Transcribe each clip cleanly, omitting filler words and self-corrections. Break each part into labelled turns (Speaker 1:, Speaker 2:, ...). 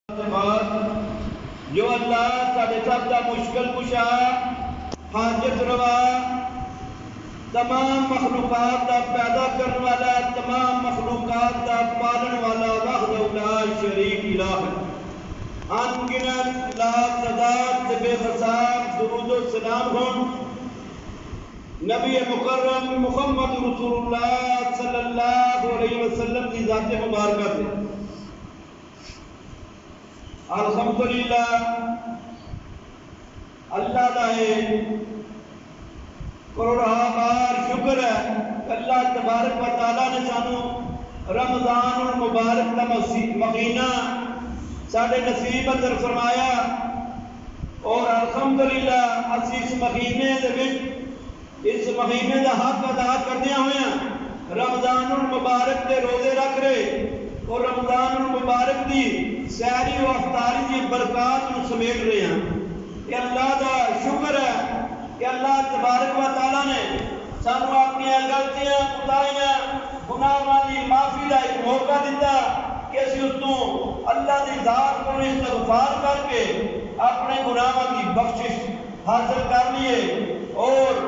Speaker 1: جو اللہ ساڈے سب دا مشکل کشا حاجت روا تمام مخلوقات دا پیدا کرنے والا تمام مخلوقات دا پالن والا وحدہ لا شریک الہ انگنت لا تعداد بے حساب درود و سلام ہوں نبی مکرم محمد رسول اللہ صلی اللہ علیہ وسلم کی ذات مبارکہ سے الحمدللہ اللہ دا ہے کروڑا بار شکر ہے اللہ تبارک و تعالیٰ نے سانو رمضان المبارک کا مہینہ ساڈے نصیب اندر فرمایا اور الحمدللہ اسی اس مہینے دے وچ اس مہینے دا حق ادا کردیاں ہوئے رمضان المبارک دے روزے رکھ رہے اور رمضان المبارک دی سحری و افطاری دی برکات نو سمیٹ رہے ہیں کہ اللہ دا شکر ہے کہ اللہ تبارک و تعالیٰ نے سانو اپنی غلطیاں خطائیاں گناہاں دی معافی دا ایک موقع دیتا کہ اسی اس تو اللہ دی ذات کو استغفار کر کے اپنے گناہاں کی بخشش حاصل کر لیے اور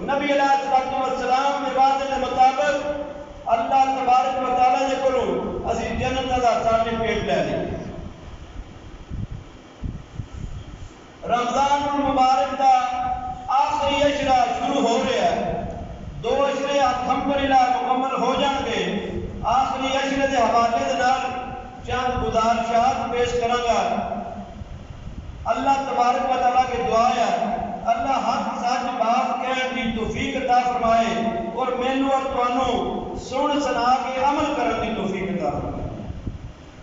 Speaker 1: نبی علیہ السلام کے وعدے کے مطابق اللہ تبارک و تعالیٰ نے کولوں اسی جنت دا سرٹیفکیٹ لے لیں رمضان المبارک دا آخری اشرا شروع ہو رہا ہے 2 اشرے الحمدللہ مکمل ہو جان گے آخری اشرے دے حوالے دے نال چند گزارشات پیش کراں گا اللہ تبارک و تعالیٰ کی دعا ہے اللہ حق سچ بات کہنے کی توفیق عطا فرمائے اور مینوں اور تانوں سن سنا کے عمل کرنے کی توفیق